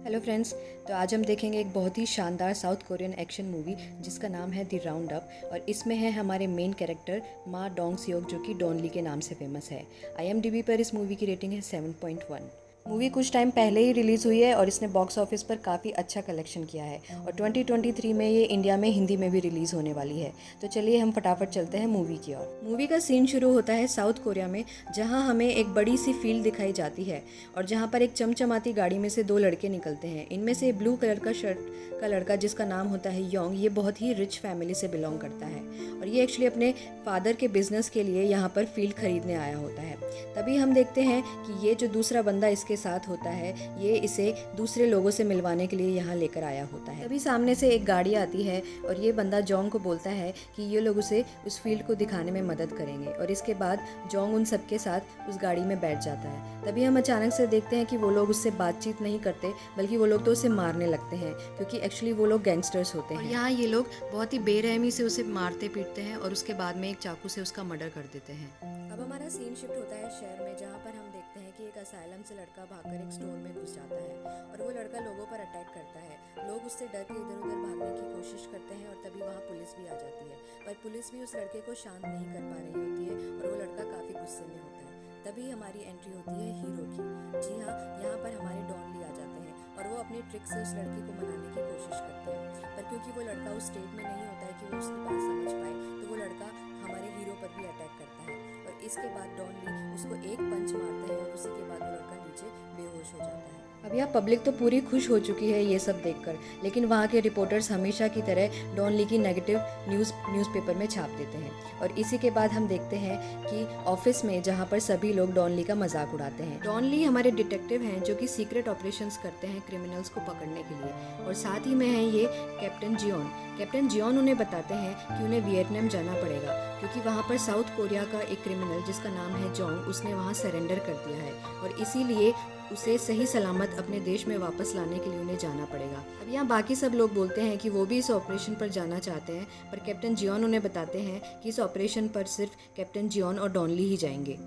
Hello friends. तो आज हम देखेंगे एक बहुत ही शानदार साउथ कोरियन एक्शन मूवी जिसका नाम है द राउंड अप। और इसमें है हमारे मेन कैरेक्टर मा डोंग सियोक जो कि डॉन ली के नाम से फेमस है। IMDb पर इस मूवी की रेटिंग है 7.1। मूवी कुछ टाइम पहले ही रिलीज़ हुई है और इसने बॉक्स ऑफिस पर काफ़ी अच्छा कलेक्शन किया है और 2023 में ये इंडिया में हिंदी में भी रिलीज़ होने वाली है। तो चलिए हम फटाफट चलते हैं मूवी की ओर। मूवी का सीन शुरू होता है साउथ कोरिया में, जहां हमें एक बड़ी सी फील्ड दिखाई जाती है और जहां पर एक चमचमाती गाड़ी में से दो लड़के निकलते हैं। इनमें से ब्लू कलर का शर्ट का लड़का जिसका नाम होता है योंग, ये बहुत ही रिच फैमिली से बिलोंग करता है और ये एक्चुअली अपने फादर के बिजनेस के लिए यहाँ पर फील्ड खरीदने आया होता है। तभी हम देखते हैं कि ये जो दूसरा बंदा इसके साथ होता है ये इसे दूसरे लोगों से मिलवाने के लिए यहाँ लेकर आया होता है। तभी सामने से एक गाड़ी आती है और ये बंदा जोंग को बोलता है कि ये लोग उसे उस फील्ड को दिखाने में मदद करेंगे और इसके बाद जोंग उन सबके साथ उस गाड़ी में बैठ जाता है। तभी हम अचानक से देखते हैं कि वो लोग उससे बातचीत नहीं करते बल्कि वो लोग तो उसे मारने लगते हैं क्योंकि एक्चुअली वो लोग गैंगस्टर्स होते हैं। यहाँ ये लोग बहुत ही बेरहमी से उसे मारते पीटते हैं और उसके बाद में एक चाकू से उसका मर्डर कर देते हैं। अब हमारा सीन शिफ्ट होता है शहर में, जहाँ पर हम देखते हैं कि एक असाइलम से लड़का भागकर एक स्टोर में घुस जाता है और वो लड़का लोगों पर अटैक करता है। लोग उससे डर के इधर उधर भागने की कोशिश करते हैं और तभी वहाँ पुलिस भी आ जाती है, पर पुलिस भी उस लड़के को शांत नहीं कर पा रही होती है और वो लड़का काफ़ी गुस्से में होता है। तभी हमारी एंट्री होती है हीरो की। जी हाँ, यहाँ पर हमारे डॉन ली आ जाते हैं और वो अपनी ट्रिक से उस लड़के को मनाने की कोशिश करते हैं, पर क्योंकि वो लड़का उस स्टेट में नहीं होता है कि वो उसकी बात समझ पाए तो वो लड़का हमारे हीरो पर भी अटैक करता है और इसके बाद डॉन ली उसको एक पंच मारता है और उसी के बाद वो लड़का नीचे बेहोश हो जाता है। अब यहाँ पब्लिक तो पूरी खुश हो चुकी है ये सब देखकर, लेकिन वहाँ के रिपोर्टर्स हमेशा की तरह डॉन ली की नेगेटिव न्यूज़पेपर में छाप देते हैं और इसी के बाद हम देखते हैं कि ऑफिस में जहाँ पर सभी लोग डॉन ली का मजाक उड़ाते हैं। डॉन ली हमारे डिटेक्टिव हैं जो कि सीक्रेट ऑपरेशंस करते हैं क्रिमिनल्स को पकड़ने के लिए और साथ ही में है ये कैप्टन जियोन उन्हें बताते हैं कि उन्हें वियतनाम जाना पड़ेगा क्योंकि वहाँ पर साउथ कोरिया का एक क्रिमिनल जिसका नाम है जोंग, उसने वहाँ सरेंडर कर दिया है और इसीलिए उसे सही सलामत अपने देश में वापस लाने के लिए उन्हें जाना पड़ेगा। अब यहाँ बाकी सब लोग बोलते हैं कि वो भी इस ऑपरेशन पर जाना चाहते हैं, पर कैप्टन जियोन उन्हें बताते हैं कि इस ऑपरेशन पर सिर्फ कैप्टन जियोन और डॉन ली ही जाएंगे।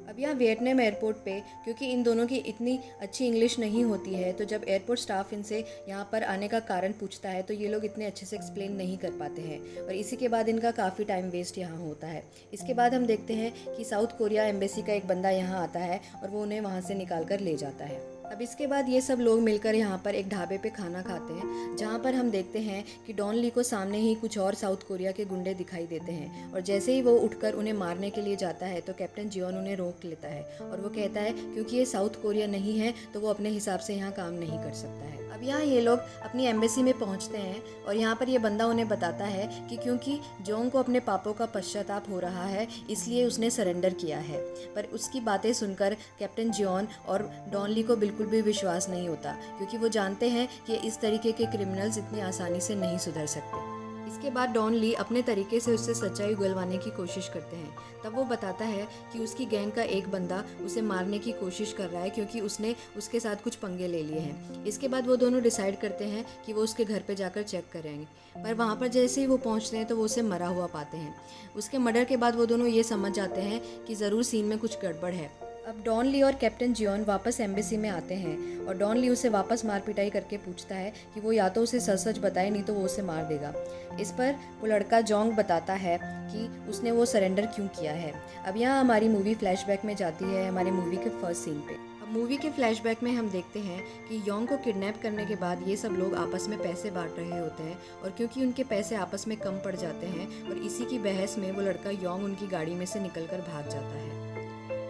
अब यहाँ वियतनाम एयरपोर्ट पे क्योंकि इन दोनों की इतनी अच्छी इंग्लिश नहीं होती है, तो जब एयरपोर्ट स्टाफ इनसे यहाँ पर आने का कारण पूछता है तो ये लोग इतने अच्छे से एक्सप्लेन नहीं कर पाते हैं और इसी के बाद इनका काफ़ी टाइम वेस्ट यहाँ होता है। इसके बाद हम देखते हैं कि साउथ कोरिया एम्बेसी का एक बंदा यहाँ आता है और वो उन्हें वहाँ से निकाल कर ले जाता है। अब इसके बाद ये सब लोग मिलकर यहाँ पर एक ढाबे पे खाना खाते हैं, जहाँ पर हम देखते हैं कि डॉन ली को सामने ही कुछ और साउथ कोरिया के गुंडे दिखाई देते हैं और जैसे ही वो उठकर उन्हें मारने के लिए जाता है तो कैप्टन जियोन उन्हें रोक लेता है और वो कहता है क्योंकि ये साउथ कोरिया नहीं है तो वो अपने हिसाब से यहाँ काम नहीं कर सकता है। अब यहाँ ये लोग अपनी एम्बेसी में पहुँचते हैं और यहाँ पर ये बंदा उन्हें बताता है कि क्योंकि जोंग को अपने पापों का पश्चाताप हो रहा है इसलिए उसने सरेंडर किया है, पर उसकी बातें सुनकर कैप्टन जियोन और डॉन ली को बिल्कुल भी विश्वास नहीं होता क्योंकि वो जानते हैं कि इस तरीके के क्रिमिनल्स इतनी आसानी से नहीं सुधर सकते। इसके बाद डॉन ली अपने तरीके से उससे सच्चाई उगलवाने की कोशिश करते हैं। तब वो बताता है कि उसकी गैंग का एक बंदा उसे मारने की कोशिश कर रहा है क्योंकि उसने उसके साथ कुछ पंगे ले लिए हैं। इसके बाद वो दोनों डिसाइड करते हैं कि वो उसके घर पे जाकर चेक करेंगे, पर वहाँ पर जैसे ही वो पहुँचते हैं तो वो उसे मरा हुआ पाते हैं। उसके मर्डर के बाद वो दोनों ये समझ जाते हैं कि ज़रूर सीन में कुछ गड़बड़ है। अब डॉन ली और कैप्टन जियोन वापस एम्बेसी में आते हैं और डॉन ली उसे वापस मार पिटाई करके पूछता है कि वो या तो उसे सच सच बताए नहीं तो वो उसे मार देगा। इस पर वो लड़का जोंग बताता है कि उसने वो सरेंडर क्यों किया है। अब यहाँ हमारी मूवी फ्लैशबैक में जाती है हमारे मूवी के फर्स्ट सीन पे। अब मूवी के फ्लैशबैक में हम देखते हैं कि योंग को किडनैप करने के बाद ये सब लोग आपस में पैसे बांट रहे होते हैं और क्योंकि उनके पैसे आपस में कम पड़ जाते हैं और इसी की बहस में वो लड़का योंग उनकी गाड़ी में से निकल कर भाग जाता है।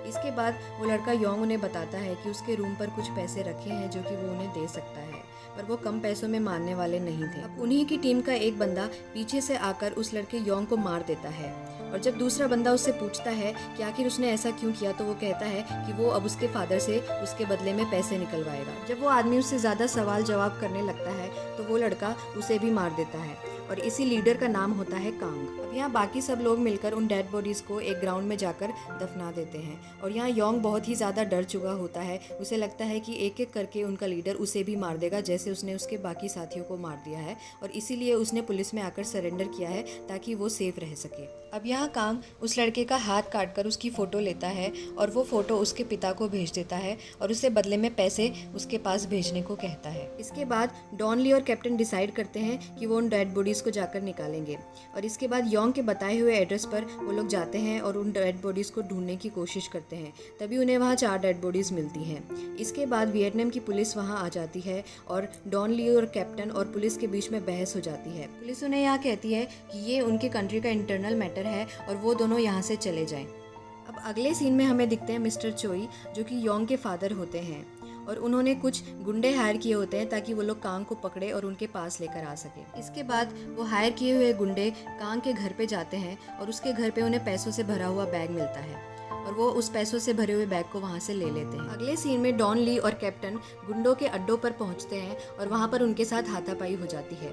इसके बाद वो लड़का योंग उन्हें बताता है कि उसके रूम पर कुछ पैसे रखे हैं जो कि वो उन्हें दे सकता है, पर वो कम पैसों में मारने वाले नहीं थे। अब उन्हीं की टीम का एक बंदा पीछे से आकर उस लड़के योंग को मार देता है और जब दूसरा बंदा उससे पूछता है कि आखिर उसने ऐसा क्यों किया तो वो कहता है कि वो अब उसके फादर से उसके बदले में पैसे निकलवाएगा। जब वो आदमी उससे ज़्यादा सवाल जवाब करने लगता है तो वो लड़का उसे भी मार देता है और इसी लीडर का नाम होता है कांग। यहाँ बाकी सब लोग मिलकर उन डेड बॉडीज़ को एक ग्राउंड में जाकर दफना देते हैं और यहाँ योंग बहुत ही ज़्यादा डर चुका होता है। उसे लगता है कि एक एक करके उनका लीडर उसे भी मार देगा, जैसे उसने उसके बाकी साथियों को मार दिया है, और इसीलिए उसने पुलिस में आकर सरेंडर किया है ताकि वो सेफ रह सके। अब यहाँ कांग उस लड़के का हाथ काटकर उसकी फ़ोटो लेता है और वो फ़ोटो उसके पिता को भेज देता है और उसे बदले में पैसे उसके पास भेजने को कहता है। इसके बाद डॉन ली और कैप्टन डिसाइड करते हैं कि वो उन डेड बॉडीज़ को जाकर निकालेंगे और इसके बाद योंग के बताए हुए एड्रेस पर वो लोग जाते हैं और उन डेड बॉडीज़ को ढूंढने की कोशिश करते हैं। तभी उन्हें वहाँ 4 डेड बॉडीज़ मिलती हैं। इसके बाद वियतनाम की पुलिस वहाँ आ जाती है और डॉन ली और कैप्टन और पुलिस के बीच में बहस हो जाती है। पुलिस उन्हें यहाँ कहती है कि ये उनके कंट्री का इंटरनल मैटर है और वो दोनों यहाँ से चले जाएं। अब अगले सीन में हमें दिखते हैं मिस्टर चोई, जो कि योंग के फादर होते हैं और उन्होंने कुछ गुंडे हायर किए होते हैं ताकि वो लोग कांग को पकड़े और उनके पास लेकर आ सके। इसके बाद वो हायर किए हुए गुंडे कांग के घर पे जाते हैं और उसके घर पे उन्हें पैसों से भरा हुआ बैग मिलता है और वो उस पैसों से भरे हुए बैग को वहाँ से ले लेते हैं। अगले सीन में डॉन ली और कैप्टन गुंडों के अड्डों पर पहुँचते हैं और वहाँ पर उनके साथ हाथापाई हो जाती है।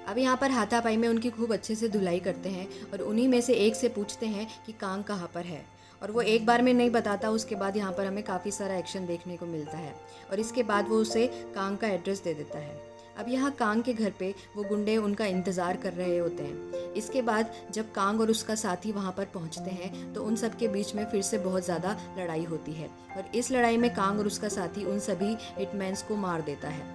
अब यहाँ पर हाथापाई में उनकी खूब अच्छे से धुलाई करते हैं और उन्हीं में से एक से पूछते हैं कि कांग कहाँ पर है, और वो एक बार में नहीं बताता। उसके बाद यहाँ पर हमें काफ़ी सारा एक्शन देखने को मिलता है और इसके बाद वो उसे कांग का एड्रेस दे देता है। अब यहाँ कांग के घर पे वो गुंडे उनका इंतज़ार कर रहे होते हैं। इसके बाद जब कांग और उसका साथी वहाँ पर पहुँचते हैं तो उन सब के बीच में फिर से बहुत ज़्यादा लड़ाई होती है और इस लड़ाई में कांग और उसका साथी उन सभी हिटमैन्स को मार देता है।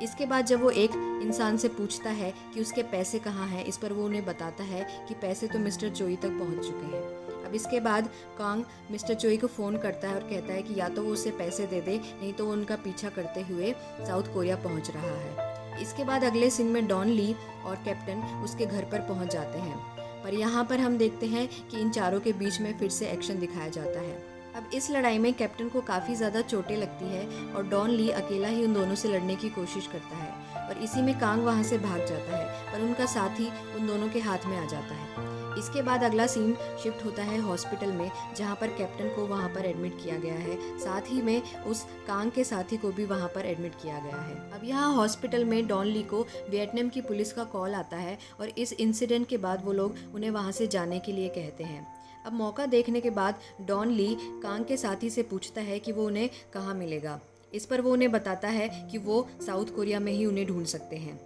इसके बाद जब वो एक इंसान से पूछता है कि उसके पैसे कहाँ हैं, इस पर वो उन्हें बताता है कि पैसे तो मिस्टर चोई तक पहुँच चुके हैं। अब इसके बाद कांग मिस्टर चोई को फ़ोन करता है और कहता है कि या तो वो उसे पैसे दे दे, नहीं तो वो उनका पीछा करते हुए साउथ कोरिया पहुँच रहा है। इसके बाद अगले सीन में डॉन ली और कैप्टन उसके घर पर पहुँच जाते हैं, पर यहाँ पर हम देखते हैं कि इन चारों के बीच में फिर से एक्शन दिखाया जाता है। अब इस लड़ाई में कैप्टन को काफ़ी ज़्यादा चोटें लगती है और डॉन ली अकेला ही उन दोनों से लड़ने की कोशिश करता है और इसी में कांग वहाँ से भाग जाता है, पर उनका साथी उन दोनों के हाथ में आ जाता है। इसके बाद अगला सीन शिफ्ट होता है हॉस्पिटल में, जहाँ पर कैप्टन को वहाँ पर एडमिट किया गया है, साथ ही में उस कांग के साथी को भी वहाँ पर एडमिट किया गया है। अब यहाँ हॉस्पिटल में डॉन ली को वियतनाम की पुलिस का कॉल आता है और इस इंसिडेंट के बाद वो लोग उन्हें वहाँ से जाने के लिए कहते हैं। अब मौका देखने के बाद डॉन ली कांग के साथी से पूछता है कि वो उन्हें कहाँ मिलेगा। इस पर वो उन्हें बताता है कि वो साउथ कोरिया में ही उन्हें ढूंढ सकते हैं।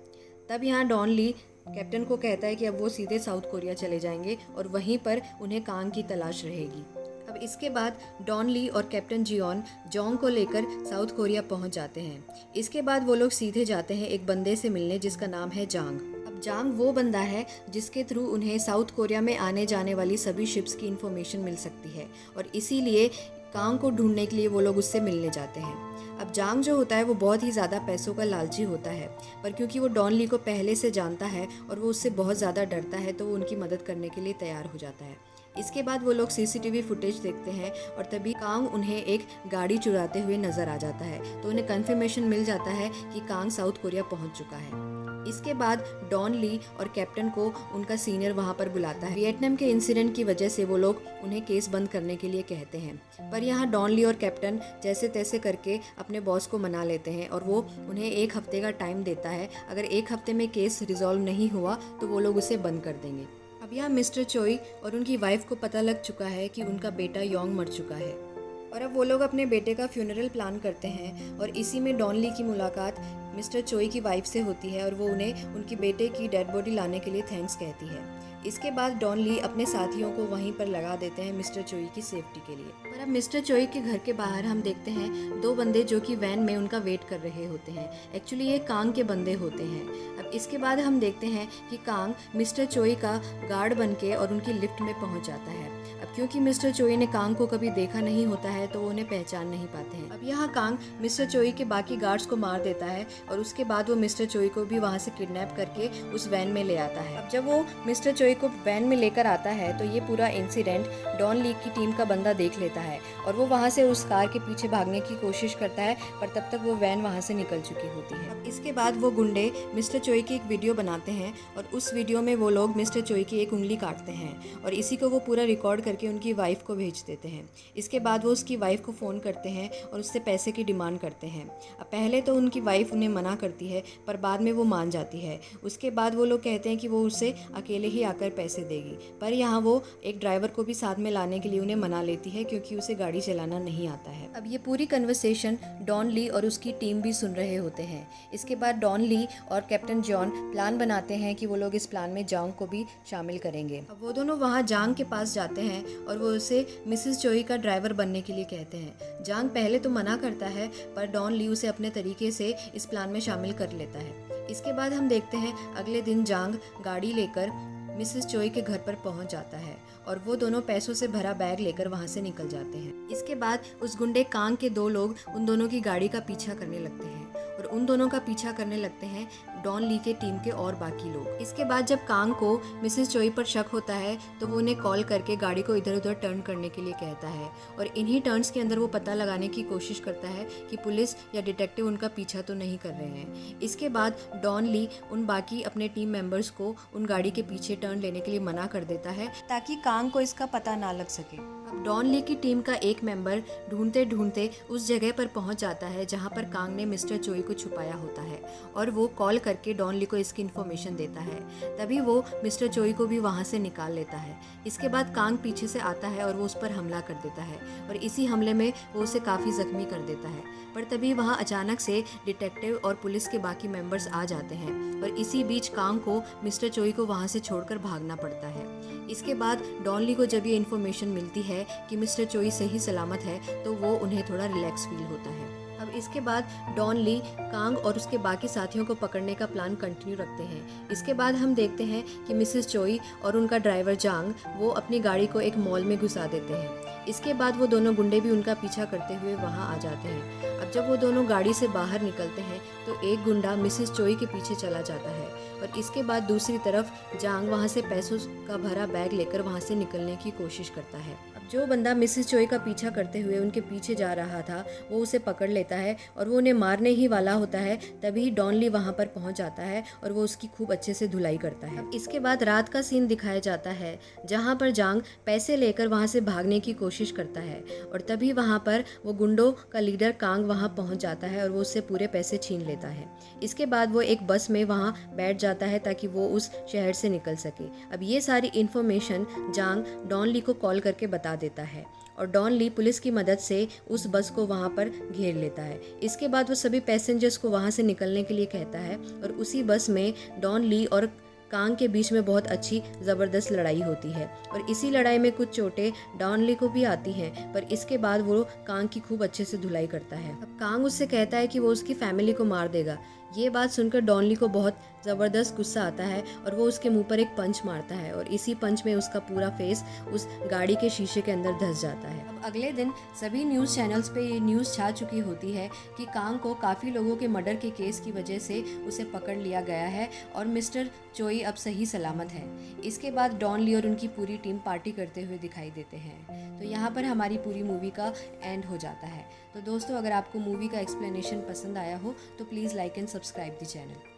तब यहाँ डॉन ली कैप्टन को कहता है कि अब वो सीधे साउथ कोरिया चले जाएंगे और वहीं पर उन्हें कांग की तलाश रहेगी। अब इसके बाद डॉन ली और कैप्टन जियोन जोंग को लेकर साउथ कोरिया पहुंच जाते हैं। इसके बाद वो लोग सीधे जाते हैं एक बंदे से मिलने जिसका नाम है जांग। अब जांग वो बंदा है जिसके थ्रू उन्हें साउथ कोरिया में आने जाने वाली सभी शिप्स की इन्फॉर्मेशन मिल सकती है और इसीलिए कांग को ढूंढने के लिए वो लोग उससे मिलने जाते हैं। अब जांग जो होता है वो बहुत ही ज़्यादा पैसों का लालची होता है, पर क्योंकि वो डॉन ली को पहले से जानता है और वो उससे बहुत ज़्यादा डरता है तो वो उनकी मदद करने के लिए तैयार हो जाता है। इसके बाद वो लोग सीसीटीवी फुटेज देखते हैं और तभी कांग उन्हें एक गाड़ी चुराते हुए नजर आ जाता है, तो उन्हें कंफर्मेशन मिल जाता है कि कांग साउथ कोरिया पहुंच चुका है। इसके बाद डॉन ली और कैप्टन को उनका सीनियर वहां पर बुलाता है। वियतनाम के इंसिडेंट की वजह से वो लोग उन्हें केस बंद करने के लिए कहते हैं, पर यहाँ डॉन ली और कैप्टन जैसे तैसे करके अपने बॉस को मना लेते हैं और वो उन्हें 1 हफ्ते का टाइम देता है। अगर 1 हफ्ते में केस रिजॉल्व नहीं हुआ तो वो लोग उसे बंद कर देंगे। अब यहाँ मिस्टर चोई और उनकी वाइफ को पता लग चुका है कि उनका बेटा योंग मर चुका है और अब वो लोग अपने बेटे का फ्यूनरल प्लान करते हैं और इसी में डॉन ली की मुलाकात मिस्टर चोई की वाइफ से होती है और वो उन्हें उनकी बेटे की डेड बॉडी लाने के लिए थैंक्स कहती है। इसके बाद डॉन ली अपने साथियों को वहीं पर लगा देते हैं मिस्टर चोई की सेफ्टी के लिए। पर अब मिस्टर चोई के घर के बाहर हम देखते हैं 2 बंदे जो कि वैन में उनका वेट कर रहे होते हैं। एक्चुअली ये कांग के बंदे होते हैं। अब इसके बाद हम देखते हैं कि कांग मिस्टर चोई का गार्ड बनके और उनकी लिफ्ट में पहुंच जाता है। अब क्योंकि मिस्टर चोई ने कांग को कभी देखा नहीं होता है तो वो उन्हें पहचान नहीं पाते हैं। अब यहाँ कांग मिस्टर चोई के बाकी गार्ड्स को मार देता है और उसके बाद वो मिस्टर चोई को भी वहाँ से किडनैप करके उस वैन में ले आता है। अब जब वो मिस्टर चोई को वैन में लेकर आता है तो ये पूरा इंसिडेंट डॉन ली की टीम का बंदा देख लेता है और वो वहाँ से उस कार के पीछे भागने की कोशिश करता है, पर तब तक वो वैन वहाँ से निकल चुकी होती है। अब इसके बाद वो गुंडे मिस्टर चोई की एक वीडियो बनाते हैं और उस वीडियो में वो लोग मिस्टर चोई की एक उंगली काटते हैं और इसी को वो पूरा रिकॉर्ड करके उनकी वाइफ को भेज देते हैं। इसके बाद वो उसकी वाइफ को फ़ोन करते हैं और उससे पैसे की डिमांड करते हैं। अब पहले तो उनकी वाइफ उन्हें मना करती है पर बाद में वो मान जाती है। उसके बाद वो लोग कहते हैं कि वो उसे अकेले ही आकर आकर पैसे देगी, पर यहाँ वो एक ड्राइवर को भी साथ में लाने के लिए उन्हें मना लेती है क्योंकि उसे गाड़ी चलाना नहीं आता है। अब ये पूरी कन्वर्सेशन डॉन ली और उसकी टीम भी सुन रहे होते हैं। इसके बाद डॉन ली और कैप्टन जॉन प्लान बनाते हैं कि वो लोग इस प्लान में जांग को भी शामिल करेंगे। अब वो दोनों वहाँ जांग के पास जाते हैं और वो उसे मिसेस चोई का ड्राइवर बनने के लिए कहते हैं। जांग पहले तो मना करता है, पर डॉन ली उसे अपने तरीके से इस प्लान में शामिल कर लेता है। इसके बाद हम देखते हैं अगले दिन जांग गाड़ी लेकर मिसेस चोई के घर पर पहुंच जाता है और वो दोनों पैसों से भरा बैग लेकर वहां से निकल जाते हैं। इसके बाद उस गुंडे कांग के 2 लोग उन दोनों की गाड़ी का पीछा करने लगते हैं और उन दोनों का पीछा करने लगते हैं डॉन ली के टीम के और बाकी लोग। इसके बाद जब कांग को मिसेस चोई पर शक होता है तो वो उन्हें कॉल करके गाड़ी को इधर उधर टर्न करने के लिए कहता है और इन्हीं टर्न्स के अंदर वो पता लगाने की कोशिश करता है कि पुलिस या डिटेक्टिव उनका पीछा तो नहीं कर रहे हैं। इसके बाद डॉन ली उन बाकी अपने टीम मेंबर्स को उन गाड़ी के पीछे टर्न लेने के लिए मना कर देता है ताकि कांग को इसका पता ना लग सके। अब डॉन ली की टीम का एक मेंबर ढूंढते ढूंढते उस जगह पर पहुंच जाता है जहां पर कांग ने मिस्टर चोई को छुपाया होता है और वो कॉल करके डॉन ली को इसकी इन्फॉर्मेशन देता है। तभी वो मिस्टर चोई को भी वहां से निकाल लेता है। इसके बाद कांग पीछे से आता है और वो उस पर हमला कर देता है और इसी हमले में वो उसे काफ़ी ज़ख्मी कर देता है। पर तभी वहाँ अचानक से डिटेक्टिव और पुलिस के बाकी मेंबर्स आ जाते हैं और इसी बीच कांग को मिस्टर चोई को वहाँ से छोड़कर भागना पड़ता है। इसके बाद डॉन ली को जब ये इन्फॉर्मेशन मिलती है कि मिस्टर चोई सही सलामत है तो वो उन्हें थोड़ा रिलैक्स फील होता है। अब इसके बाद डॉन ली कांग और उसके बाकी साथियों को पकड़ने का प्लान कंटिन्यू रखते हैं। इसके बाद हम देखते हैं कि मिसेस चोई और उनका ड्राइवर जांग वो अपनी गाड़ी को एक मॉल में घुसा देते हैं। इसके बाद वो दोनों गुंडे भी उनका पीछा करते हुए वहां आ जाते हैं। अब जब वो दोनों गाड़ी से बाहर निकलते हैं तो एक गुंडा मिसेस चोई के पीछे चला जाता है और इसके बाद दूसरी तरफ जांग वहां से पैसों का भरा बैग लेकर वहां से निकलने की कोशिश करता है। अब जो बंदा मिसेस चोई का पीछा करते हुए उनके पीछे जा रहा था वो उसे पकड़ लेता है और वो उन्हें मारने ही वाला होता है। तभी डॉन ली वहां पर पहुंच जाता है और वो उसकी खूब अच्छे से धुलाई करता है। अब इसके बाद रात का सीन दिखाया जाता है जहां पर जांग पैसे लेकर वहां से भागने की कोशिश करता है और तभी वहां पर वो गुंडों का लीडर कांग वहां पहुंच जाता है और वो उससे पूरे पैसे छीन लेता है। इसके बाद वो एक बस में वहां बैठ जाता है ताकि वो उस शहर से निकल सके। अब ये सारी इन्फॉर्मेशन जांग डॉन ली को कॉल करके बता देता है और डॉन ली पुलिस की मदद से उस बस को वहां पर घेर लेता है। इसके बाद वो सभी पैसेंजर्स को वहां से निकलने के लिए कहता है और उसी बस में डॉन ली और कांग के बीच में बहुत अच्छी ज़बरदस्त लड़ाई होती है और इसी लड़ाई में कुछ चोटें डॉन ली को भी आती हैं, पर इसके बाद वो कांग की खूब अच्छे से धुलाई करता है। अब कांग उससे कहता है कि वो उसकी फैमिली को मार देगा। ये बात सुनकर डॉन ली को बहुत ज़बरदस्त गुस्सा आता है और वो उसके मुंह पर एक पंच मारता है और इसी पंच में उसका पूरा फेस उस गाड़ी के शीशे के अंदर धंस जाता है। अब अगले दिन सभी न्यूज़ चैनल्स पे ये न्यूज़ छा चुकी होती है कि कांग को काफ़ी लोगों के मर्डर के केस की वजह से उसे पकड़ लिया गया है और मिस्टर चोई अब सही सलामत है। इसके बाद डॉन ली और उनकी पूरी टीम पार्टी करते हुए दिखाई देते हैं। तो यहाँ पर हमारी पूरी मूवी का एंड हो जाता है। तो दोस्तों, अगर आपको मूवी का एक्सप्लेनेशन पसंद आया हो तो please like and subscribe the channel.